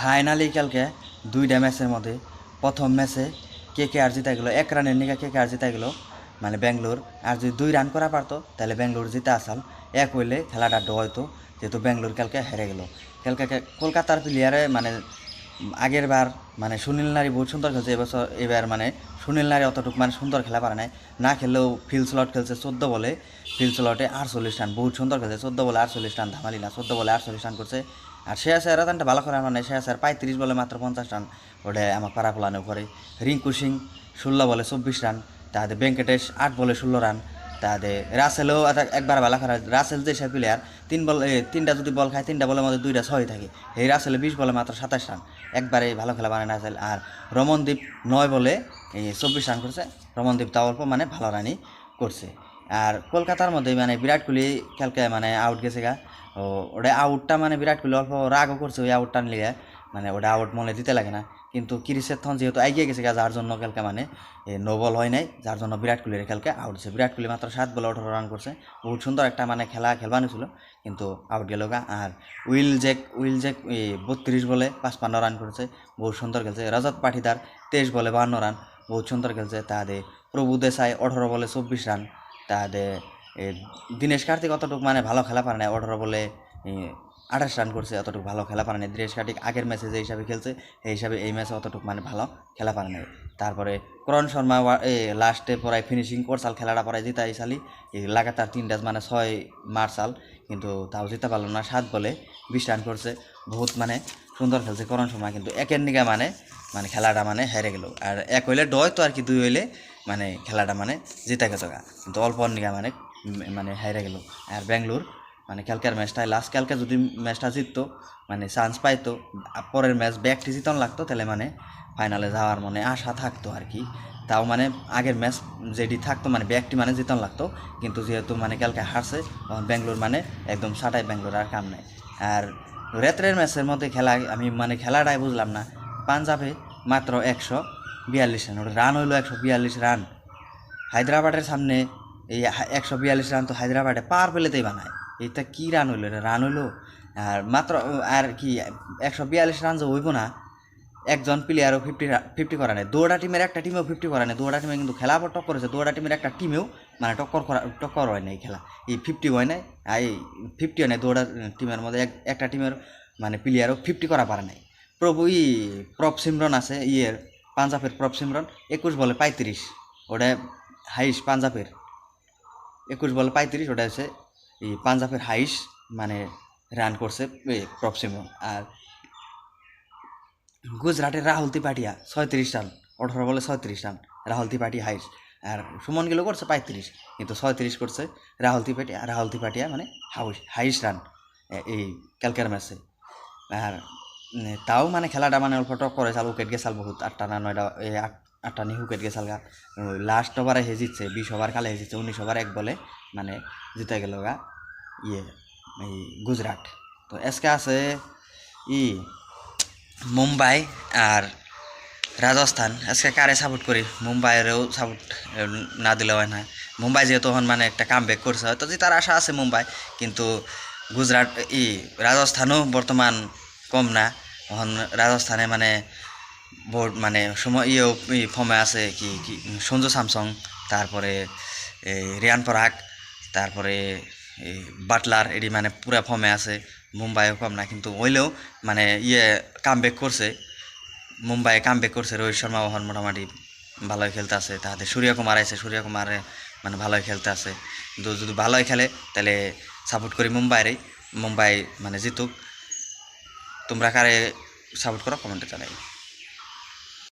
Finally কালকে দুইটা ম্যাচের মধ্যে প্রথম ম্যাচে কেকেআর জিতে গেল, 1 রানের নিকে কেকেআর জিতে গেল মানে ব্যাঙ্গালোর। আর যদি 2 রান করা পারতো তাহলে ব্যাঙ্গালোর জিতে আসাল, এক হইলে খেলাটা ড্র হইতো, যেহেতু ব্যাঙ্গালোর কালকে হেরে গেল। কালকে কলকাতার প্লেয়ারে মানে আগের বার মানে সুনীল নারী বহুত সুন্দর খেলছে, এবছর এবার মানে সুনীল নারী অতটুকু মানে সুন্দর খেলা পারে নাই, না খেললেও ফিল স্লট খেলছে 14 বলে, ফিল স্লটে 48 রান, বহুত সুন্দর খেলছে। 14 বলে 48 রান, ধামালি না, 14 বলে 48 রান করছে। আর সে আছে রানটা ভালো করে মানে সে আছে 35 বলে মাত্র 50 রান, ওটা আমার পাড়া ফলানো করে। রিঙ্কু সিং 16 বলে 24 রান, তাদের ভেঙ্কটেশ 8 বলে 16 রান, তাদের রাসেলও একবার ভালো খেলা। রাসেল যে সে প্লেয়ার 3টা যদি বল খায় 3টা বলের মধ্যে 2টা 6 থাকে, এই রাসেলে 20 বলে মাত্র 27 রান, একবারে ভালো খেলা মানে রাসেল। আর রমনদীপ 9 বলে 24 রান করছে, রমনদীপ তাও অল্প মানে ভালো রানই করছে। আর কলকাতার মধ্যে মানে বিরাট কোহলি কালকে মানে আউট গেছে গা, ও ওটা আউটটা মানে বিরাট কোহলি অল্প রাগও করছে ওই আউটটা নিয়ে, মানে ওটা আউট মনে দিতে লাগে না, কিন্তু ক্রিসের থন যেহেতু এগিয়ে গেছে গা, যার জন্য কালকে মানে নো বল হয় নাই, যার জন্য বিরাট কোহলির কালকে আউট হচ্ছে। বিরাট কোহলি মাত্র 7 বলে 18 রান করছে, বহুত সুন্দর একটা মানে খেলা খেলবানো ছিল, কিন্তু আউট গেল গা। আর উইল জ্যাক 32 বলে 55 রান করেছে, বহুত সুন্দর খেলছে। রজত পাঠিদার 23 বলে 52 রান, বহুত সুন্দর খেলছে। তাদের প্রভু দেশাই 18 বলে 24 রান, তাদের দীনেশ কার্তিক অতটুকু মানে ভালো খেলা পারে না, 18 বলে 28 রান করছে, অতটুকু ভালো খেলা পারে না। দীনেশ কার্তিক আগের ম্যাচে যে হিসাবে খেলছে এই হিসাবে এই ম্যাচে অতটুকু মানে ভালো খেলা পারে না। তারপরে করণ শর্মা লাস্টে পড়ায় ফিনিশিং করছাল, খেলাটা পড়ায় জিতাই সালি, এই লাগাতার 3টা মানে 6 মারসাল, কিন্তু তাও জিতে পারলো না। 7 বলে 20 রান করছে, বহুত মানে সুন্দর খেলছে করণ শর্মা, কিন্তু একের নিগা মানে মানে খেলাটা মানে হেরে গেল। আর এক হইলে ডয় তো আর কি, 2 হইলে মানে খেলাটা মানে জিতে গেত গা, কিন্তু অল্প নিগা মানে মানে হেরে গেল। আর ব্যাঙ্গালোর মানে কালকের ম্যাচটাই লাস্ট, কালকে যদি ম্যাচটা জিততো মানে চান্স পাইতো, পরের ম্যাচ ব্যাকটি জিতন লাগতো, তাহলে মানে ফাইনালে যাওয়ার মানে আশা থাকতো আর কি। তাও মানে আগের ম্যাচ যেটি থাকতো মানে ব্যাকটি মানে জিতন লাগতো, কিন্তু যেহেতু মানে কালকে হারছে তখন ব্যাঙ্গালোর মানে একদম সাটাই, ব্যাঙ্গালোর আর কাম নেই। আর রাত্রের ম্যাচের মধ্যে খেলা আমি মানে খেলাটাই বুঝলাম না। পাঞ্জাবে মাত্র 142 রান, ওটা রান হইলো 142 রান। হায়দ্রাবাদের সামনে এই 142 রান তো হায়দ্রাবাদে পার পেলেতেই বানায়, এটা কি রান হইলো, এটা রান হইলো? আর মাত্র আর কি 142 রান যে হইব না, একজন প্লেয়ারও 50 করা নেই, দুটা টিমের একটা টিমেও 50 করা নেই। দুটা টিমে কিন্তু খেলা পর টক্কর হয়েছে, দুটা টিমের একটা টিমেও মানে টক্কর হয় নাই, খেলা এই 50 হয় নাই, এই 50 হয় নাই দুটা টিমের মধ্যে, একটা টিমের মানে প্লেয়ারও 50 করা পারে নাই। প্রভ সিমরন আছে পাঞ্জাবের প্রভ সিমরন 21 বলে 35, ওটা হাইস পাঞ্জাবের 21 বলে 35, ওটা হচ্ছে এই পাঞ্জাবের হাইস মানে রান করছে প্রভ সিমরন। আর গুজরাটের রাহুল ত্রিপাঠিয়া 36 রান, 18 বলে 36 রান, রাহুল ত্রিপাঠিয়া হাইস। আর সুমন গিলও করছে 35, কিন্তু 36 করছে রাহুল ত্রিপাঠিয়া মানে হাইস রান এই কালকের ম্যাচে। আর তাও মানে খেলাটা মানে অল্প টক করে চাল, উইকেট গেছাল বহুত, 8টা না 9টা, 8টা নি উইকেট গেছাল গা। লাস্ট ওভারে হে জিতছে, 20 ওভার কালে হে জিতছে, 19 ওভার 1 বলে মানে জিতে গেল গা এই গুজরাট। তো আজকে আছে মুম্বাই আর রাজস্থান। আজকে কারে সাপোর্ট করি, মুম্বাইয়েরও সাপোর্ট না দিলেও হয় না। মুম্বাই যেহেতু তখন মানে একটা কাম ব্যাক করছে, হয়তো যে তার আশা আছে মুম্বাই, কিন্তু গুজরাট রাজস্থানও বর্তমান কম না। তখন রাজস্থানে মানে বোর্ড মানে সময় ফর্মে আছে কি কি সঞ্জু স্যামসং, তারপরে রিয়ান পরাগ, তারপরে বাটলার, এটি মানে পুরা ফর্মে আছে। মুম্বাইও কম না, কিন্তু হইলেও মানে কাম ব্যাক করছে, মুম্বাই কাম ব্যাক করছে। রোহিত শর্মা ওখান মোটামুটি ভালোই খেলতে আছে, তাদের সূর্যকুমার আছে, সূর্যকুমারে মানে ভালোই খেলতে আছে, কিন্তু যদি ভালোই খেলে তাহলে সাপোর্ট করি মুম্বাইয়েরই, মুম্বাই মানে জিতুক। তোমরা কারে সাপোর্ট করো কমেন্টে জানাই।